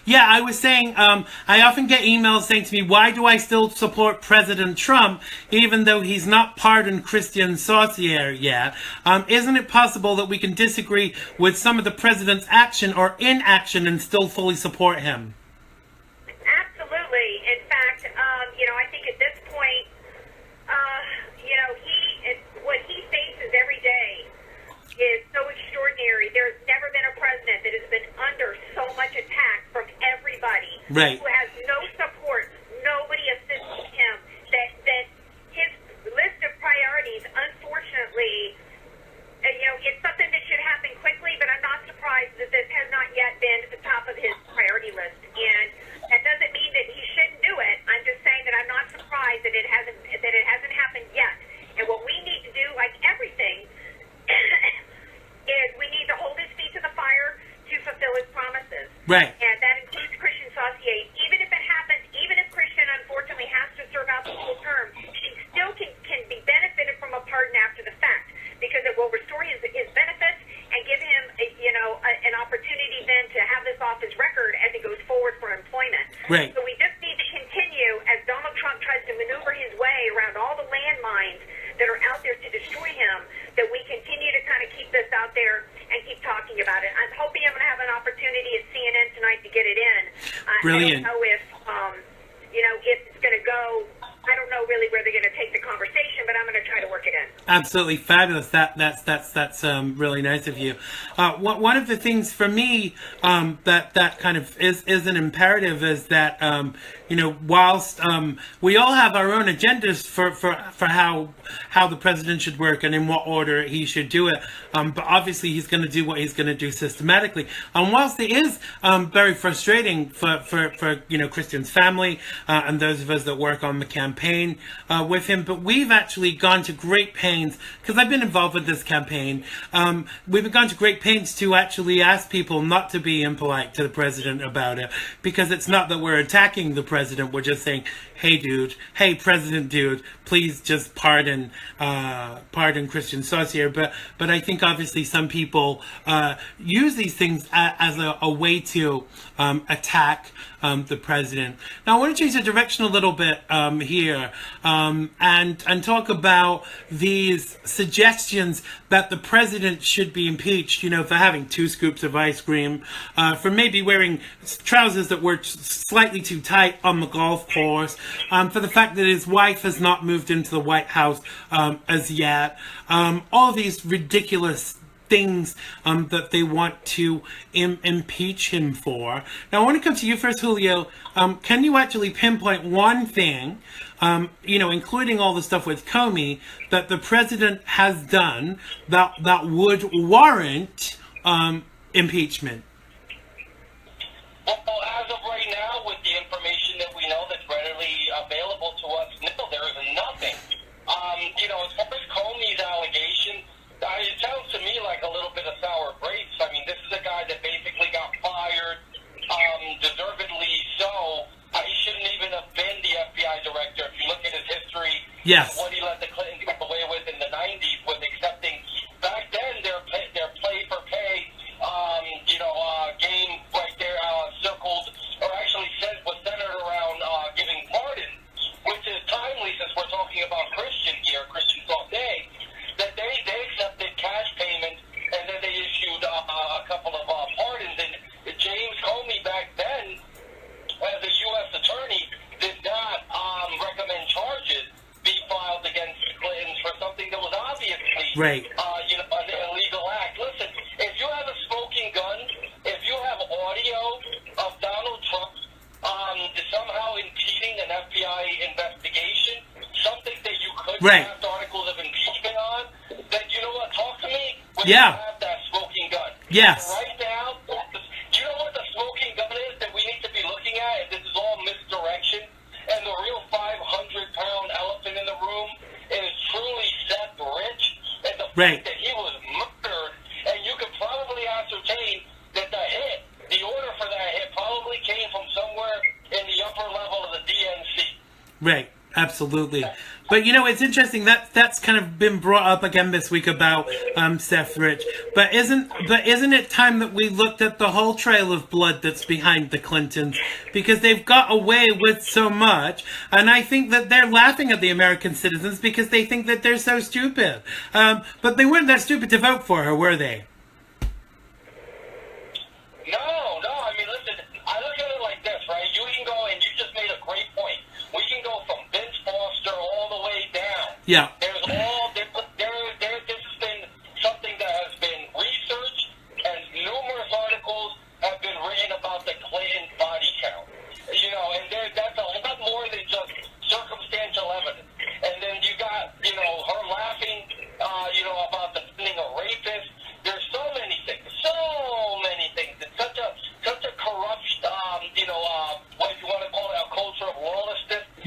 Yeah, I was saying, I often get emails saying to me, why do I still support President Trump, even though he's not pardoned Christian Saucier yet? Isn't it possible that we can disagree with some of the president's action or inaction and still fully support him? Absolutely. In fact, I think at this point, what he faces every day is so extraordinary. There's never been a president that has been under so much Right. who has no support, nobody assists him, that his list of priorities, unfortunately, it's something that should happen quickly, but I'm not surprised that this has not yet been at the top of his priority list. And that doesn't mean that he shouldn't do it. I'm just saying that I'm not surprised that it hasn't happened yet. And what we need to do, like everything, is we need to hold his feet to the fire to fulfill his promises. Right. And that includes Christian Saucier. Even if it happens, even if Christian unfortunately has to serve out the full term, she still can be benefited from a pardon after the fact, because it will restore his benefits and give him, an opportunity then to have this off his record as he goes forward for employment. Right. So we just need to continue, as Donald Trump tries to maneuver his way around all the landmines that are out there to destroy him, that we continue to kind of keep this out there and keep talking about it. I'm hoping I'm going to have an opportunity at CNN tonight to get it in. Brilliant. I don't know if it's going to go. I don't know really where they're going to take the conversation, but I'm going to try to work it in. Absolutely fabulous. That's really nice of you. One of the things for me that kind of is an imperative is that whilst we all have our own agendas for how the president should work and in what order he should do it, but obviously he's going to do what he's going to do systematically. Whilst it is very frustrating for Christian's family and those of us that work on the campaign with him, but we've actually gone to great pains, because I've been involved with this campaign, we've gone to great pains to actually ask people not to be impolite to the president about it, because it's not that we're attacking the president, we're just saying, hey president dude, please just pardon Christian Saucier. But I think obviously some people use these things as a way to attack the president. Now I want to change the direction a little bit here and talk about these suggestions that the president should be impeached, for having 2 scoops of ice cream, for maybe wearing trousers that were slightly too tight on the golf course, for the fact that his wife has not moved into the White House as yet, all these ridiculous things that they want to impeach him for. Now I want to come to you first, Julio. Can you actually pinpoint one thing, including all the stuff with Comey, that the president has done that would warrant impeachment? Well, as of right now, with the information that we know that's readily available to us, no, there is nothing. As far as Comey's allegation, it sounds to me like a little bit of sour grapes. I mean, this is a guy that basically got fired, deservedly so. He shouldn't even have been the FBI director. If you look at his history, yes, what he let the Clintons get away with in the 90s was accepting, back then, their play for pay, game right there, circled, or actually was centered around giving pardons, which is timely since we're talking about Christian here, Christian Saucier, that they accepted cash payments and then they issued a couple of pardons. And James Comey back then, as a U.S. attorney, did not recommend charges be filed against the Clintons for something that was obviously right. An illegal act. Listen, if you have a smoking gun, if you have audio of Donald Trump somehow impeding an FBI investigation, something that you could draft articles of impeachment on, then you know what? Talk to me when you have that smoking gun. Yes. Right now, do you know what the smoking gun is that we need to be looking at? If this is all misdirection, and the real 500-pound elephant in the room is truly Seth Rich, and the fact that he was murdered, and you could probably ascertain that the order for that hit probably came from somewhere in the upper level of the DNC. Right, absolutely. But it's interesting that's kind of been brought up again this week about Seth Rich. But isn't it time that we looked at the whole trail of blood that's behind the Clintons, because they've got away with so much, and I think that they're laughing at the American citizens because they think that they're so stupid. But they weren't that stupid to vote for her, were they? No. I mean, listen, I look at it like this, right? You can go, and you just made a great point. We can go from Vince Foster all the way down. Yeah. This has been something that has been researched, and numerous articles have been written about the Clinton body count.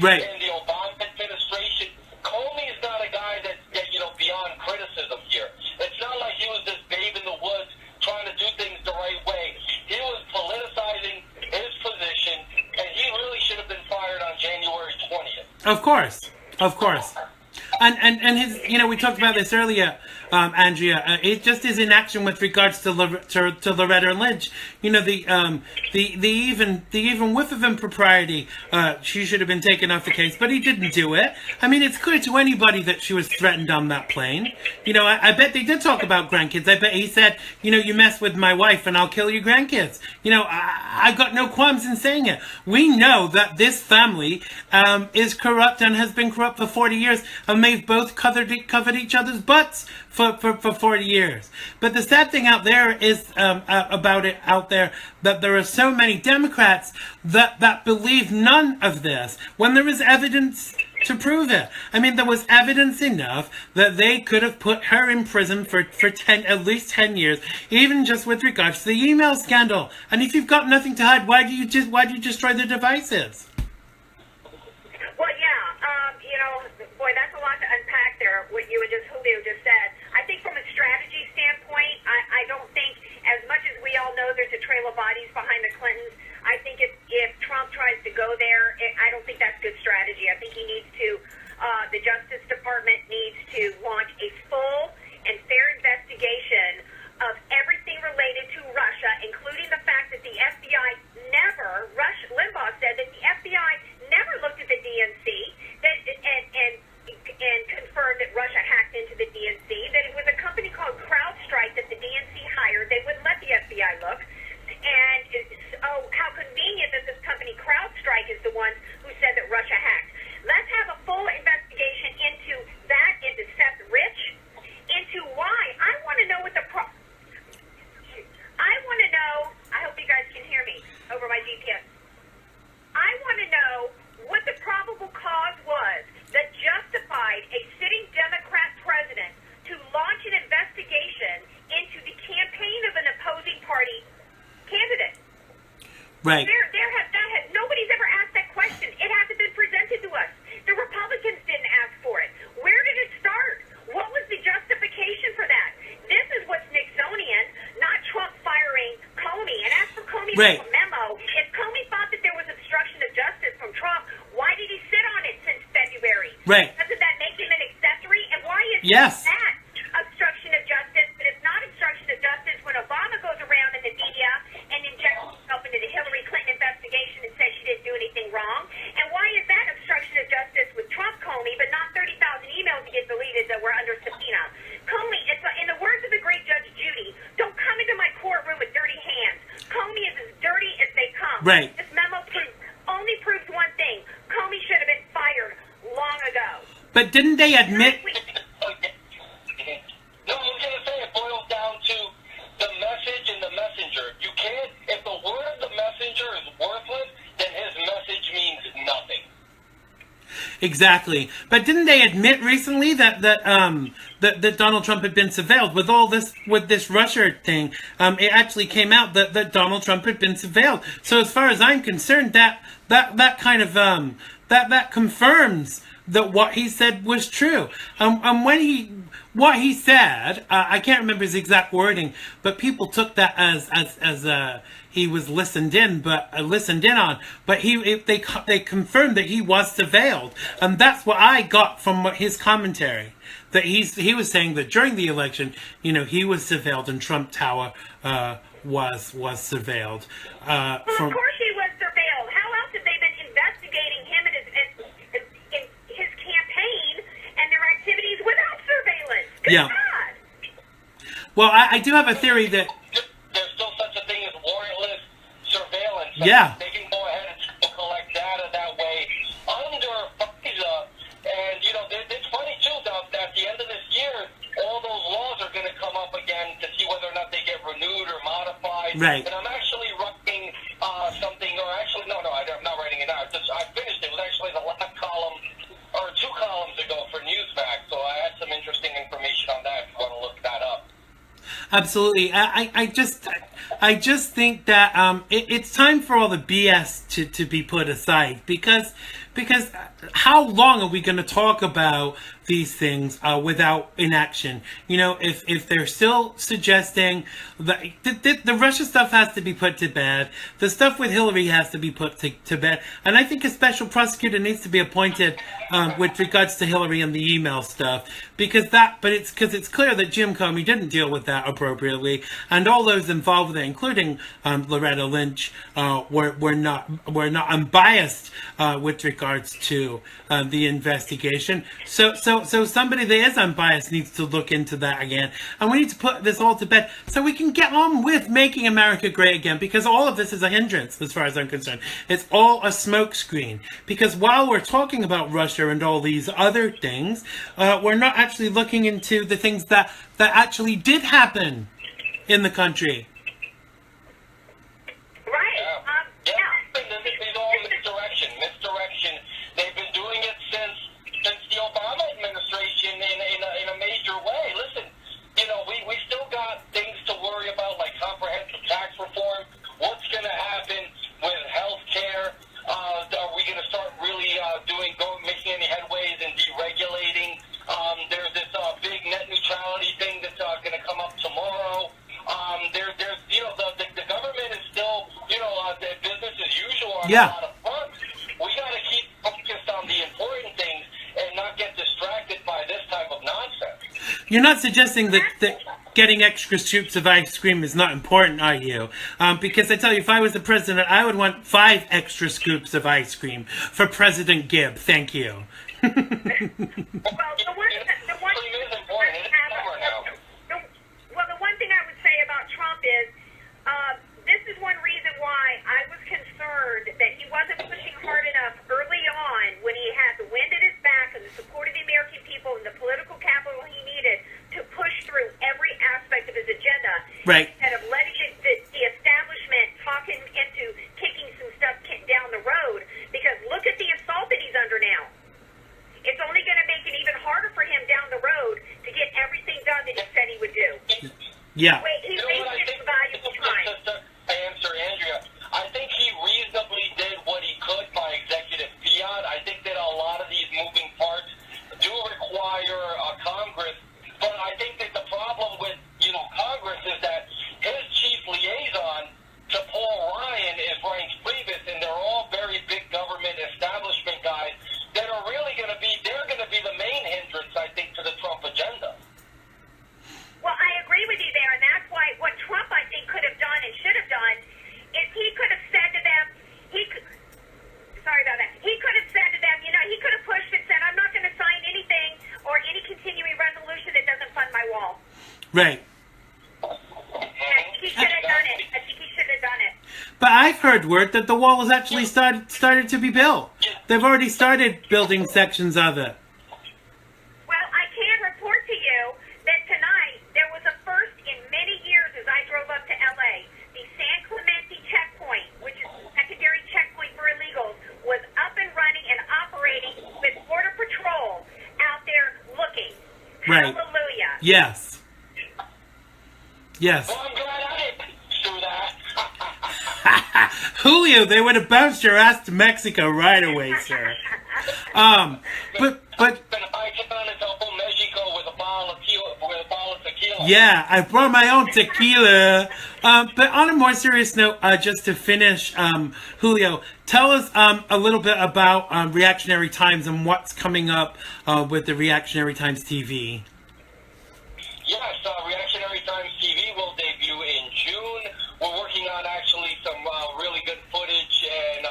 Right. in the Obama administration. Comey is not a guy that's beyond criticism here. It's not like he was this babe in the woods trying to do things the right way. He was politicizing his position, and he really should have been fired on January 20th. Of course. And his, we talked about this earlier, Andrea. It just is inaction with regards to Loretta Lynch. The even whiff of impropriety. She should have been taken off the case, but he didn't do it. I mean, it's clear to anybody that she was threatened on that plane. I bet they did talk about grandkids. I bet he said, you mess with my wife and I'll kill your grandkids. I got no qualms in saying it. We know that this family is corrupt and has been corrupt for 40 years, and they've both covered each other's butts for 40 years. But the sad thing out there is that there are so many Democrats that believe none of this when there is evidence to prove it. I mean, there was evidence enough that they could have put her in prison for at least 10 years, even just with regards to the email scandal. And if you've got nothing to hide, why do you destroy the devices? Well, yeah, boy, that's a lot to unpack there, what you and Julio just said. I think from a strategy standpoint, I don't think, as much as we all know there's a trail of bodies behind the Clintons, I think if Trump tries to go there, I don't think that's good strategy. I think he needs to, the Justice Department needs to launch a full and fair investigation of everything related to Russia, including the fact that the FBI never, Rush Limbaugh said that the FBI never looked at the DNC and confirmed that Russia hacked into the DNC, that it was a company called CrowdStrike that the DNC hired. They wouldn't let the FBI look. And how convenient that this company CrowdStrike is the one who said that Russia hacked. Let's have a full investigation into that, into Seth Rich, into why. I want to know what I want to know, I hope you guys can hear me over my GPS. I want to know what the probable cause was that justified a sitting Democrat president to launch an investigation into the campaign of an opposing party candidate. Right. Nobody's ever asked that question. It hasn't been presented to us. The Republicans didn't ask for it. Where did it start? What was the justification for that? This is what's Nixonian, not Trump firing Comey. And as for Comey's memo, if Comey thought that there was obstruction of justice from Trump, why did he sit on it since February? Right. Doesn't that make him an accessory? And why is that obstruction of justice? But it's not obstruction of justice when Obama goes around in the media and injects himself into the Hillary Clinton investigation and says she didn't do anything wrong. And why is that obstruction of justice with Trump Comey, but not 30,000 emails that get deleted that were under subpoena? Comey, in the words of the great Judge Judy, don't come into my courtroom with dirty hands. Comey is as dirty as they come. Right. This memo only proves one thing. Comey should have been fired long ago. But didn't they admit... No, I was going to say it boils down to the message and the messenger. You can't, if the word of the messenger is worthless, then his message means nothing. Exactly. But didn't they admit recently that Donald Trump had been surveilled with all this, with this Russia thing? It actually came out that Donald Trump had been surveilled. So as far as I'm concerned, that kind of that confirms that what he said was true. And what he said, I can't remember his exact wording, but people took that as he was listened in on. But they confirmed that he was surveilled, and that's what I got from his commentary. That he was saying that during the election, he was surveilled, and Trump Tower was surveilled. Well, of course he was surveilled. How else have they been investigating him and his campaign and their activities without surveillance? Good God. Well, I do have a theory that there's still such a thing as warrantless surveillance. Yeah. They can go ahead and collect data that way under FISA. And, it's funny, too, that at the end of this year, all those laws are going to come up again to see whether or not they get renewed or modified. Right. And I'm actually writing something, or actually, no, I'm not writing it out. I finished it. It was actually the last column, or 2 columns ago for Newsmax. So I had some interesting information on that if you want to look that up. Absolutely. I just think that it's time for all the BS to be put aside, because because how long are we going to talk about these things without inaction? You know, if they're still suggesting that the Russia stuff has to be put to bed, the stuff with Hillary has to be put to bed, and I think a special prosecutor needs to be appointed with regards to Hillary and the email stuff, because it's clear that Jim Comey didn't deal with that appropriately, and all those involved with it, including Loretta Lynch, were not unbiased with regards to the investigation. So somebody that is unbiased needs to look into that again, and we need to put this all to bed so we can get on with making America great again, because all of this is a hindrance as far as I'm concerned. It's all a smokescreen, because while we're talking about Russia and all these other things, we're not actually looking into the things that actually did happen in the country. Right. This is all misdirection. They've been doing it since the Obama administration in a major way. Listen, you know, we still got things to worry about, like comprehensive tax reform. What's going to happen with health care? Are we going to start really making any headways in deregulating? There's this big net neutrality thing that's going to come up tomorrow. There's you know, the government is still, you know, business as usual on a lot of fronts. We got to keep focused on the important things and not get distracted by this type of nonsense. You're not suggesting that getting extra scoops of ice cream is not important, are you? Because I tell you, if I was the president, I would want 5 extra scoops of ice cream for President Gibb. Thank you. Well, the one thing I would say about Trump is, this is one reason why I was concerned that he wasn't pushing hard enough early on when he had the wind at his back and the support of the American people and the political capital he needed to push through every aspect of his agenda. Right. Instead of letting the establishment talk him into kicking some stuff down the road, because look at the assault that he's under now. It's only going to make it even harder for him down the road to get everything done that he said he would do. Yeah. He wasted his valuable time. Just to answer Andrea, I think he reasonably did what he could by executive fiat. I think that a lot of these moving parts do require Congress, but I think that the problem with, you know, Congress is that his chief liaison to Paul Ryan is Reince Priebus, and they're all very big government establishment guys that are really going to be the main hindrance, I think, to the Trump agenda. Well, I agree with you there, and that's why what Trump, I think, could have done and should have done is he could have said to them, he could have said to them, you know, he could have pushed and said, I'm not going to sign anything or any continuing resolution that doesn't fund my wall. Right. I think he should have done it. But I've heard word that the wall has actually started to be built. They've already started building sections of it. Well, I can report to you that tonight there was a first in many years as I drove up to L.A. The San Clemente checkpoint, which is a secondary checkpoint for illegals, was up and running and operating with Border Patrol out there looking. Right. Hallelujah. Yes. Yes. Well, I'm glad I didn't do that. Julio, they would have bounced your ass to Mexico right away, sir. But I came on to Mexico with a bottle of tequila. yeah, I brought my own tequila. But on a more serious note, just to finish, Julio, tell us a little bit about Reactionary Times and what's coming up with the Reactionary Times TV. Yes, Reactionary Times TV will debut in June. We're working on actually some really good footage, and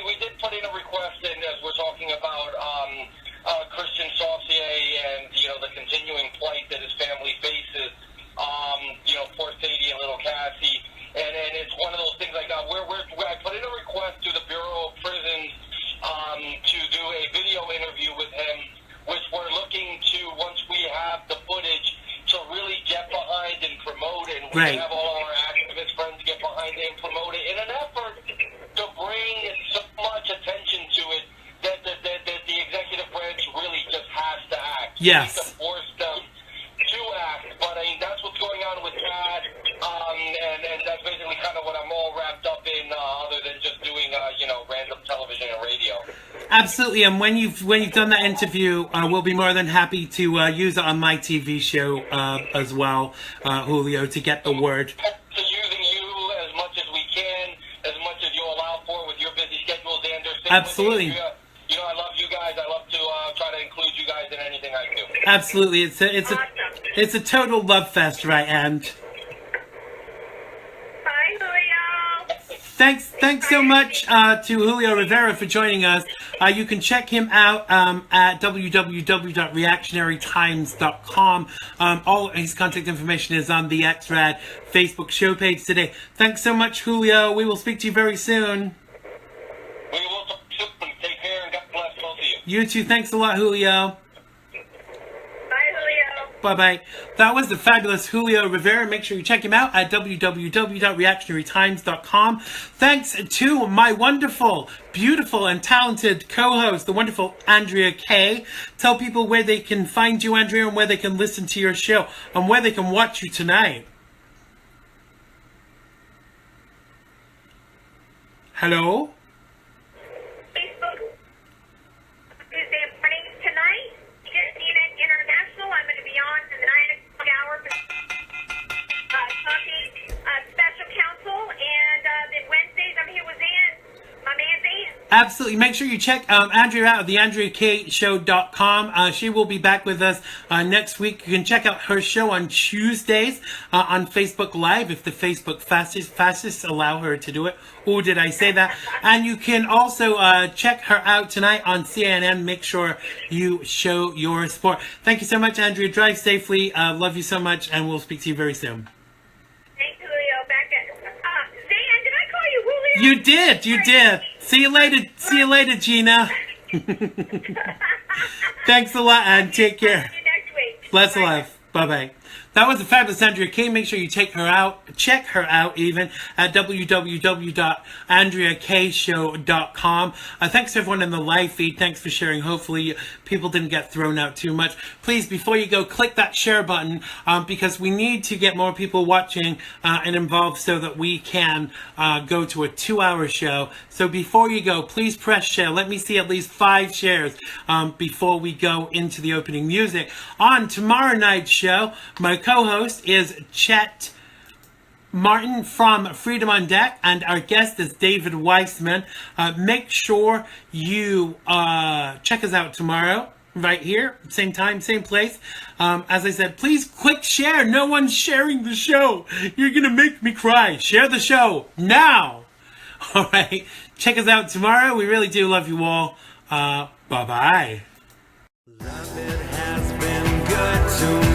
we did put in a request, and as we're talking about Christian Saucier and, you know, the continuing plight that his family faces, you know, poor Sadie and little Cassie, and it's one of those things like I put in a request to the Bureau of Prisons to do a video interview with him, which we're looking to, once we have the footage, to really get behind and promote it. And we can have all our activist friends get behind it and promote it in an effort to bring so much attention to it that the executive branch really just has to act. Yes. To force them to act. But I mean, that's what's going on with that. And that's basically kind of what I'm all wrapped up in, other than just doing, you know, random television and radio. Absolutely, and when you've done that interview, we'll be more than happy to use it on my TV show as well, Julio, to get the word. To using you as much as we can, as much as you allow for with your busy schedule, Xander. Absolutely. You know, I love you guys. I love to try to include you guys in anything I do. Absolutely, it's a total love fest, right? And Bye, Julio. thanks so much to Julio Rivera for joining us. You can check him out at www.reactionarytimes.com. All his contact information is on the X-RAD Facebook show page today. Thanks so much, Julio. We will speak to you very soon. We will talk soon. Take care and God bless both of you. You too. Thanks a lot, Julio. Bye, Julio. Bye-bye. That was the fabulous Julio Rivera. Make sure you check him out at www.reactionarytimes.com. Thanks to my wonderful, beautiful, and talented co-host, the wonderful Andrea Kaye. Tell people where they can find you, Andrea, and where they can listen to your show, and where they can watch you tonight. Hello? Facebook, Tuesday morning tonight. CNN International. I'm going to be on in the 9 o'clock hour talking special counsel. And then Wednesdays, I'm here with Ann, my man Ann. Absolutely. Make sure you check Andrea out at theandreakayshow.com. She will be back with us next week. You can check out her show on Tuesdays on Facebook Live if the Facebook fascists allow her to do it. Or did I say that? And you can also check her out tonight on CNN. Make sure you show your support. Thank you so much, Andrea. Drive safely. Love you so much, and we'll speak to you very soon. Thanks, Julio. Back at Zan, did I call you Julio? You did. You did. See you later. See you later, Gina. Thanks a lot, and take care. See you next week. Bless Bye. life. Bye-bye. That was the fabulous Andrea Kaye. Make sure you check her out even at www.andreakayshow.com. Thanks to everyone in the live feed. Thanks for sharing. Hopefully people didn't get thrown out too much. Please, before you go, click that share button because we need to get more people watching and involved so that we can go to a 2-hour show. So before you go, please press share. Let me see at least 5 shares before we go into the opening music. On tomorrow night's show, my co-host is Chet Martin from Freedom on Deck, and our guest is David Weissman. Make sure you check us out tomorrow, right here, same time, same place. As I said, please click share. No one's sharing the show. You're going to make me cry. Share the show now. All right. Check us out tomorrow. We really do love you all. Bye-bye. Love, it has been good to me.